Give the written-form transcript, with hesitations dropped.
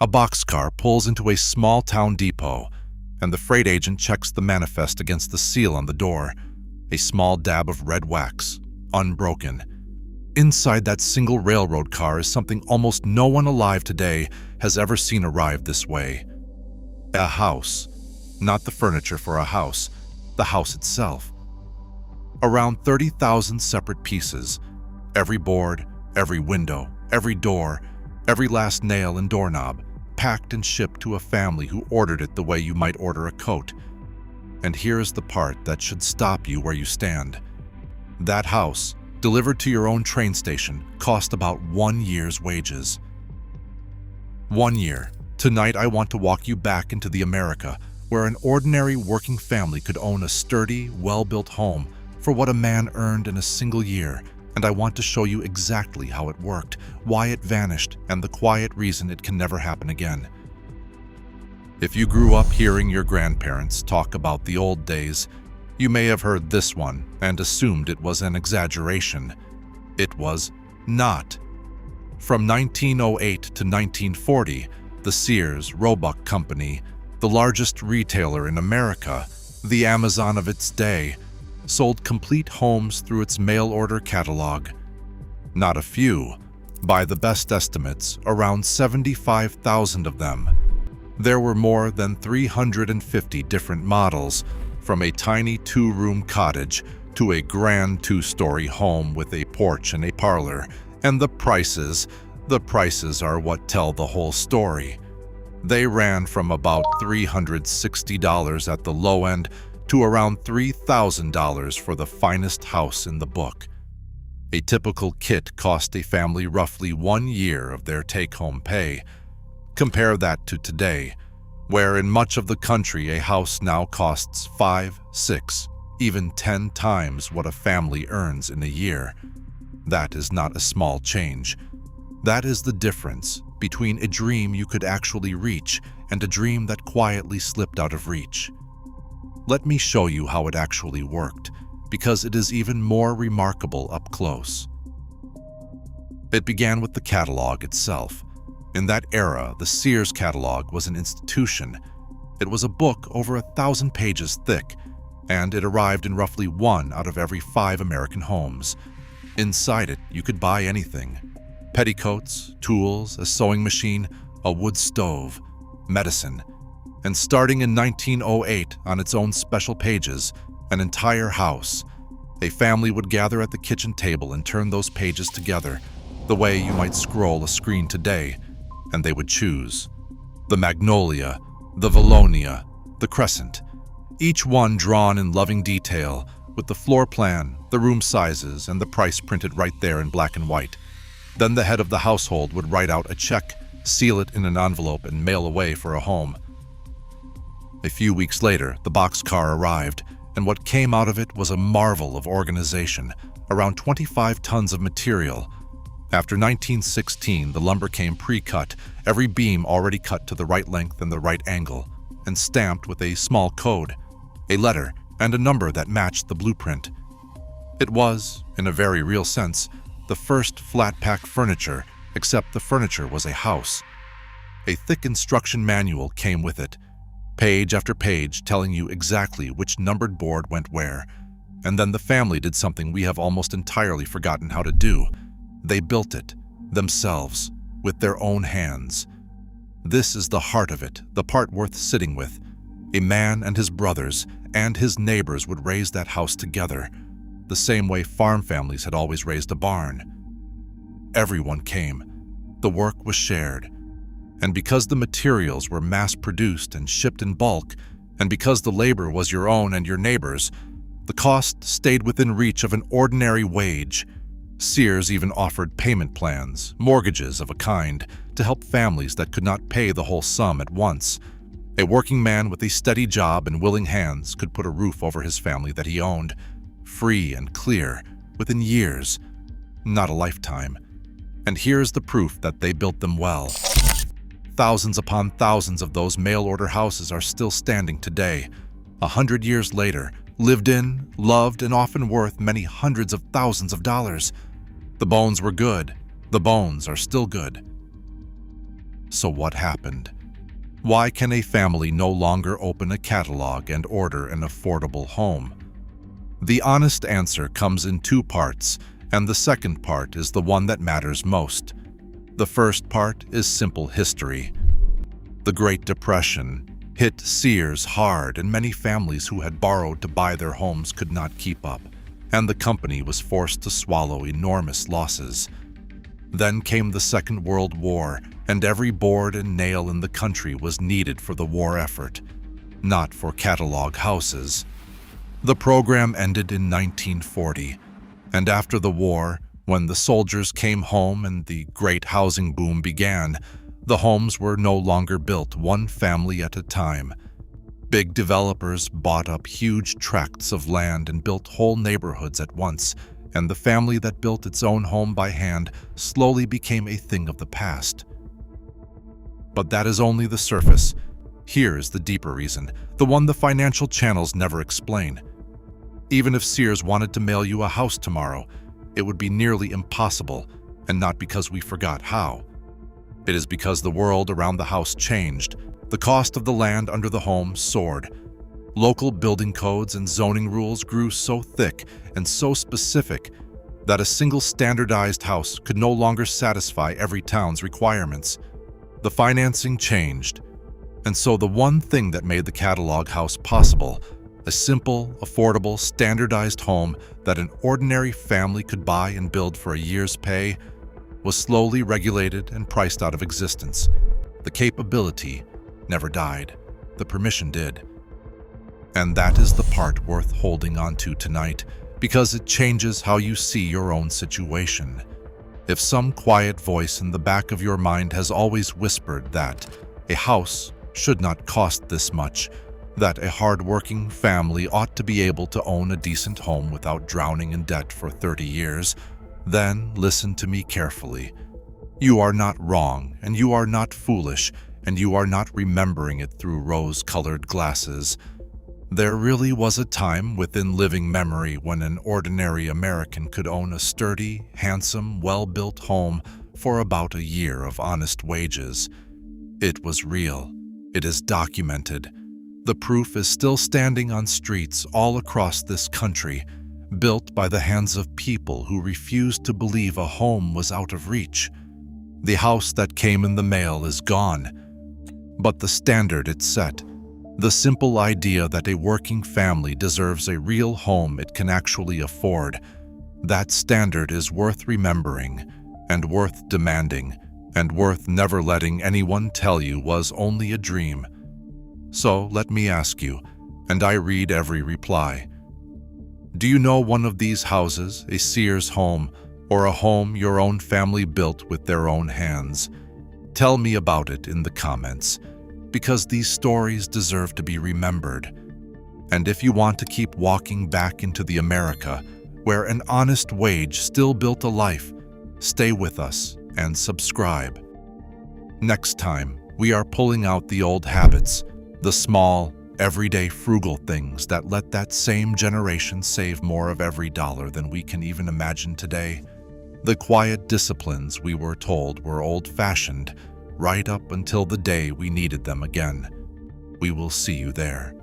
A boxcar pulls into a small-town depot, and the freight agent checks the manifest against the seal on the door, a small dab of red wax, unbroken. Inside that single railroad car is something almost no one alive today has ever seen arrive this way. A house. Not the furniture for a house, the house itself. Around 30,000 separate pieces. Every board, every window, every door, every last nail and doorknob, packed and shipped to a family who ordered it the way you might order a coat. And here is the part that should stop you where you stand. That house, delivered to your own train station, cost about 1 year's wages. 1 year. Tonight I want to walk you back into the America where an ordinary working family could own a sturdy, well-built home for what a man earned in a single year, and I want to show you exactly how it worked, why it vanished, and the quiet reason it can never happen again. If you grew up hearing your grandparents talk about the old days, you may have heard this one and assumed it was an exaggeration. It was not. From 1908 to 1940, the Sears, Roebuck company, the largest retailer in America, the Amazon of its day, sold complete homes through its mail-order catalog. Not a few. By the best estimates, around 75,000 of them. There were more than 350 different models, from a tiny 2-room cottage to a grand 2-story home with a porch and a parlor. And the prices are what tell the whole story. They ran from about $360 at the low end to around $3,000 for the finest house in the book. A typical kit cost a family roughly 1 year of their take-home pay. Compare that to today, where in much of the country a house now costs 5, 6, even 10 times what a family earns in a year. That is not a small change. That is the difference between a dream you could actually reach and a dream that quietly slipped out of reach. Let me show you how it actually worked, because it is even more remarkable up close. It began with the catalog itself. In that era, the Sears catalog was an institution. It was a book over 1,000 pages thick, and it arrived in roughly 1 out of every 5 American homes. Inside it, you could buy anything: petticoats, tools, a sewing machine, a wood stove, medicine. And starting in 1908, on its own special pages, an entire house. A family would gather at the kitchen table and turn those pages together, the way you might scroll a screen today, and they would choose the magnolia, the Valonia, the crescent, each one drawn in loving detail, with the floor plan, the room sizes, and the price printed right there in black and white. Then the head of the household would write out a check, seal it in an envelope, and mail away for a home. A few weeks later, the boxcar arrived, and what came out of it was a marvel of organization, around 25 tons of material. After 1916, the lumber came pre-cut, every beam already cut to the right length and the right angle, and stamped with a small code, a letter, and a number that matched the blueprint. It was, in a very real sense, the first flat-pack furniture, except the furniture was a house. A thick instruction manual came with it, page after page telling you exactly which numbered board went where. And then the family did something we have almost entirely forgotten how to do. They built it, themselves, with their own hands. This is the heart of it, the part worth sitting with. A man and his brothers and his neighbors would raise that house together, the same way farm families had always raised a barn. Everyone came. The work was shared. And because the materials were mass-produced and shipped in bulk, and because the labor was your own and your neighbor's, the cost stayed within reach of an ordinary wage. Sears even offered payment plans, mortgages of a kind, to help families that could not pay the whole sum at once. A working man with a steady job and willing hands could put a roof over his family that he owned, free and clear, within years, not a lifetime. And here's the proof that they built them well. Thousands upon thousands of those mail-order houses are still standing today, 100 years later, lived in, loved, and often worth many hundreds of thousands of dollars. The bones were good. The bones are still good. So what happened? Why can a family no longer open a catalog and order an affordable home? The honest answer comes in two parts, and the second part is the one that matters most. The first part is simple history. The Great Depression hit Sears hard, and many families who had borrowed to buy their homes could not keep up, and the company was forced to swallow enormous losses. Then came the Second World War, and every board and nail in the country was needed for the war effort, not for catalog houses. The program ended in 1940, and after the war, when the soldiers came home and the great housing boom began, the homes were no longer built one family at a time. Big developers bought up huge tracts of land and built whole neighborhoods at once, and the family that built its own home by hand slowly became a thing of the past. But that is only the surface. Here is the deeper reason, the one the financial channels never explain. Even if Sears wanted to mail you a house tomorrow, it would be nearly impossible, and not because we forgot how. It is because the world around the house changed. The cost of the land under the home soared. Local building codes and zoning rules grew so thick and so specific that a single standardized house could no longer satisfy every town's requirements. The financing changed, and so the one thing that made the catalog house possible, a simple, affordable, standardized home that an ordinary family could buy and build for a year's pay, was slowly regulated and priced out of existence. The capability never died. The permission did. And that is the part worth holding on to tonight, because it changes how you see your own situation. If some quiet voice in the back of your mind has always whispered that a house should not cost this much, that a hard-working family ought to be able to own a decent home without drowning in debt for 30 years, then listen to me carefully. You are not wrong, and you are not foolish, and you are not remembering it through rose-colored glasses. There really was a time within living memory when an ordinary American could own a sturdy, handsome, well-built home for about a year of honest wages. It was real. It is documented. The proof is still standing on streets all across this country, built by the hands of people who refused to believe a home was out of reach. The house that came in the mail is gone, but the standard it set, the simple idea that a working family deserves a real home it can actually afford, that standard is worth remembering and worth demanding and worth never letting anyone tell you was only a dream. So let me ask you, and I read every reply. Do you know one of these houses, a Sears home, or a home your own family built with their own hands? Tell me about it in the comments, because these stories deserve to be remembered. And if you want to keep walking back into the America where an honest wage still built a life, stay with us and subscribe. Next time, we are pulling out the old habits, the small, everyday frugal things that let that same generation save more of every dollar than we can even imagine today. The quiet disciplines we were told were old-fashioned, right up until the day we needed them again. We will see you there.